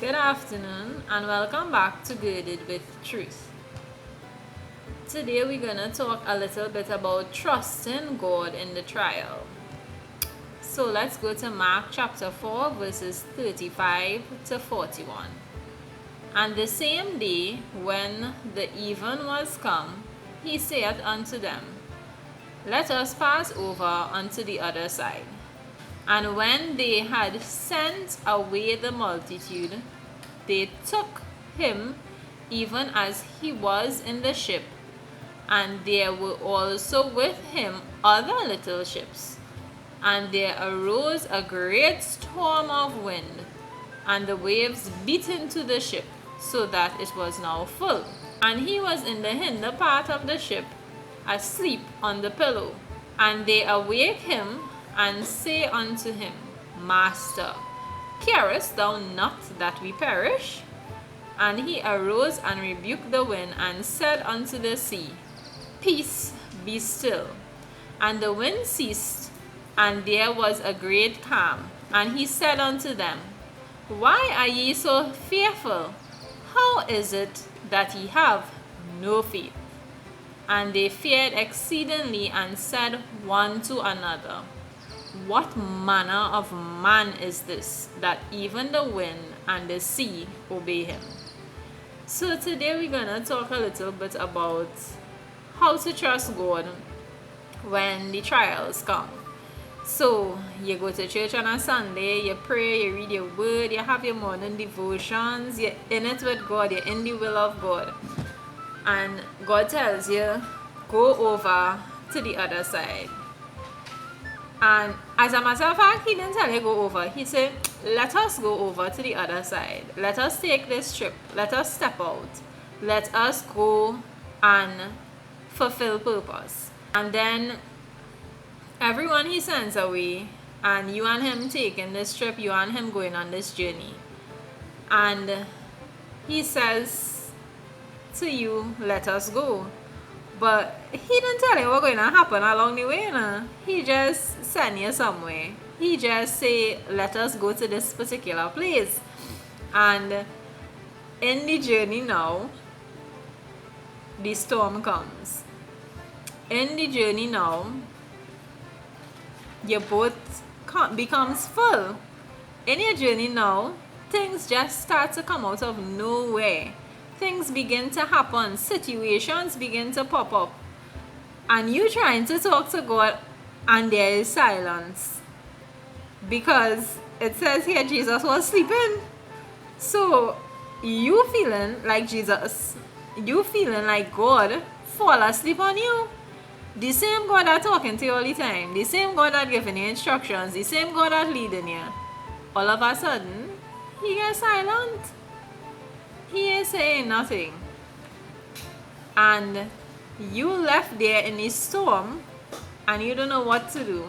Good afternoon and welcome back to Girded with Truth. Today we're going to talk a little bit about trusting God in the trial. So let's go to Mark chapter 4 verses 35 to 41. And the same day when the even was come, he saith unto them, Let us pass over unto the other side. And when they had sent away the multitude, they took him even as he was in the ship, and there were also with him other little ships. And there arose a great storm of wind, and the waves beat into the ship, so that it was now full. And he was in the hinder part of the ship, asleep on the pillow. And they awake him, and say unto him, Master, carest thou not that we perish? And he arose and rebuked the wind, and said unto the sea, Peace, be still. And the wind ceased, and there was a great calm. And he said unto them, Why are ye so fearful? How is it that ye have no faith? And they feared exceedingly, and said one to another, What manner of man is this, that even the wind and the sea obey him? So today we're going to talk a little bit about how to trust God when the trials come. So you go to church on a Sunday, you pray, you read your word, you have your morning devotions, you're in it with God, you're in the will of God. And God tells you, go over to the other side. And as a matter of fact, he didn't tell you go over. He said, let us go over to the other side. Let us take this trip. Let us step out. Let us go and fulfill purpose. And then everyone he sends away, and you and him taking this trip, you and him going on this journey. And he says to you, let us go. But he didn't tell you what's going to happen along the way. He just sent you somewhere. He just say, let us go to this particular place. And in the journey now, the storm comes. In the journey now, your boat becomes full. In your journey now, things just start to come out of nowhere. Things begin to happen, situations begin to pop up, and you trying to talk to God, and there is silence, because it says here Jesus was sleeping. So you feeling like Jesus, you feeling like God fall asleep on you. The same God that talking to you all the time, the same God that giving you instructions, the same God that leading you, all of a sudden he gets silent. He is saying nothing. And you left there in the storm, and you don't know what to do.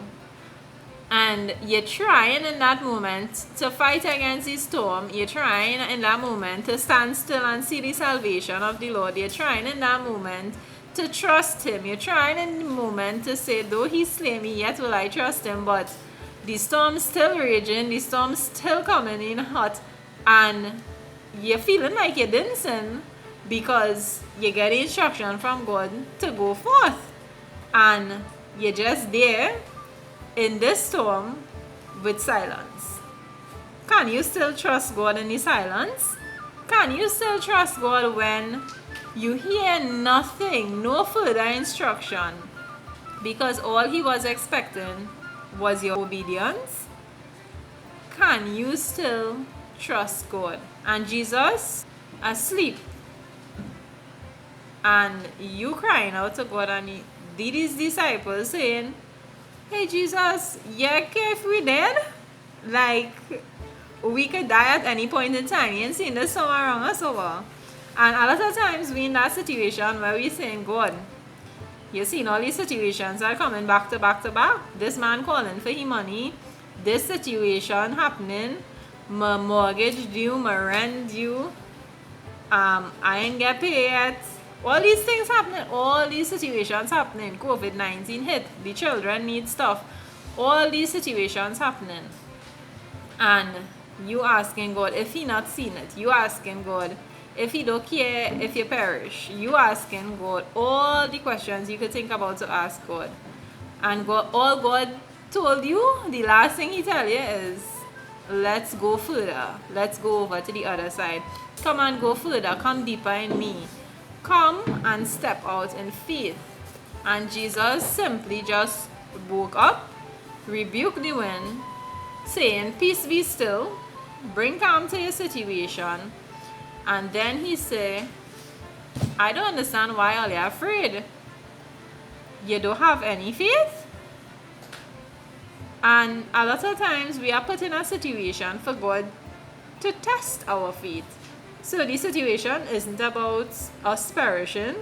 And you're trying in that moment to fight against the storm. You're trying in that moment to stand still and see the salvation of the Lord. You're trying in that moment to trust him. You're trying in the moment to say, though he slay me, yet will I trust him. But the storm's still raging. The storm's still coming in hot. And you're feeling like you didn't sin, because you get instruction from God to go forth, and you're just there in this storm with silence. Can you still trust God in the silence? Can you still trust God when you hear nothing, no further instruction, because all he was expecting was your obedience? Can you still trust God? And Jesus asleep, and you crying out to God, and his disciples saying, Hey Jesus, you care if we dead? Like, we could die at any point in time. You ain't seen this somewhere around us over. And a lot of times we in that situation where we saying, God, you seen all these situations are coming back to back to back. This man calling for his money, this situation happening, my mortgage due, my rent due, I ain't get paid yet. All these things happening, all these situations happening. COVID-19 hit, the children need stuff. All these situations happening. And You asking God if he not seen it. You asking God if he don't care if you perish. You asking God all the questions you could think about to ask God. And God, all God told you, the last thing he tell you is, let's go further. Let's go over to the other side. Come and go further. Come deeper in me. Come and step out in faith. And Jesus simply just woke up, rebuked the wind, saying, peace be still, bring calm to your situation. And then he said, I don't understand why are you afraid. You don't have any faith? And a lot of times we are put in a situation for God to test our faith. So the situation isn't about us perishing.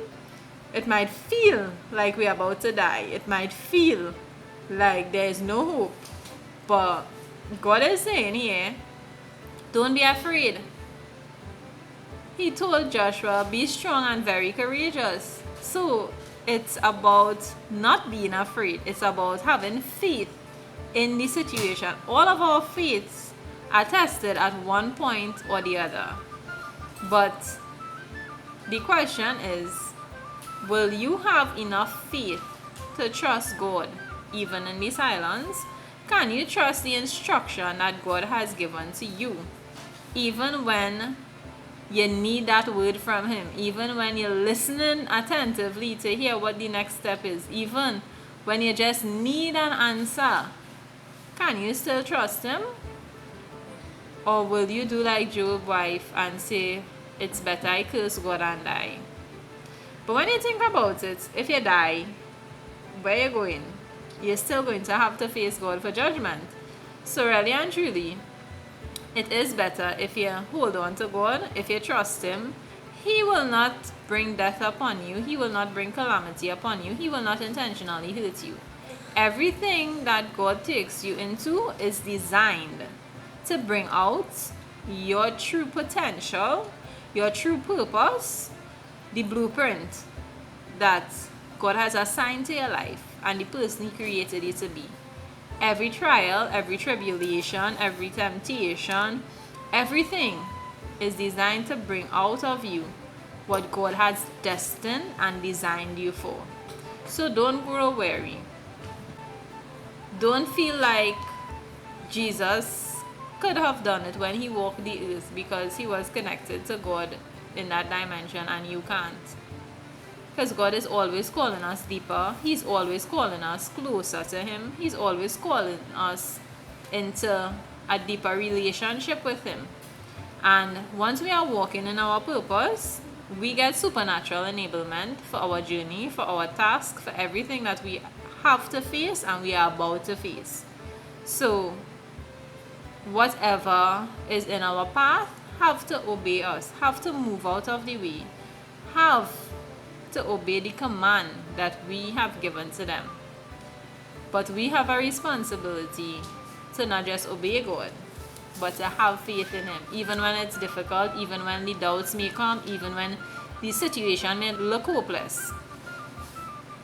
It might feel like we're about to die. It might feel like there is no hope. But God is saying here, don't be afraid. He told Joshua, be strong and very courageous. So it's about not being afraid. It's about having faith in the situation. All of our faiths are tested at one point or the other. But the question is, will you have enough faith to trust God even in the silence? Can you trust the instruction that God has given to you even when you need that word from him, even when you're listening attentively to hear what the next step is, even when you just need an answer? Can you still trust him? Or will you do like Job's wife and say, it's better I curse God and die? But when you think about it, if you die, where you going? You're still going to have to face God for judgment. So really and truly, it is better if you hold on to God, if you trust him. He will not bring death upon you. He will not bring calamity upon you. He will not intentionally hurt you. Everything that God takes you into is designed to bring out your true potential, your true purpose, the blueprint that God has assigned to your life and the person he created you to be. Every trial, every tribulation, every temptation, everything is designed to bring out of you what God has destined and designed you for. So don't grow weary. Don't feel like Jesus could have done it when he walked the earth because he was connected to God in that dimension and you can't. Because God is always calling us deeper. He's always calling us closer to him. He's always calling us into a deeper relationship with him. And once we are walking in our purpose, we get supernatural enablement for our journey, for our task, for everything that we have to face and we are about to face. So whatever is in our path have to obey us, have to move out of the way, have to obey the command that we have given to them. But we have a responsibility to not just obey God, but to have faith in him, even when it's difficult, even when the doubts may come, even when the situation may look hopeless.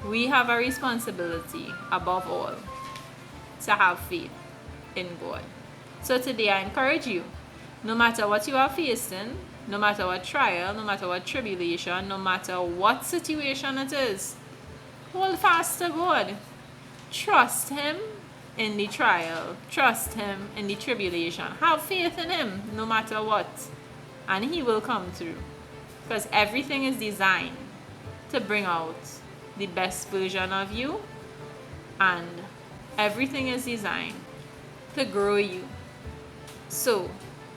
We have a responsibility, above all, to have faith in God. So today I encourage you, no matter what you are facing, no matter what trial, no matter what tribulation, no matter what situation it is, hold fast to God. Trust him in the trial. Trust him in the tribulation. Have faith in him no matter what. And he will come through. Because everything is designed to bring out the best version of you. And everything is designed to grow you. So,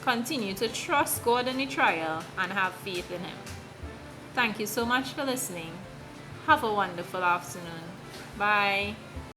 continue to trust God in the trial and have faith in him. Thank you so much for listening. Have a wonderful afternoon. Bye.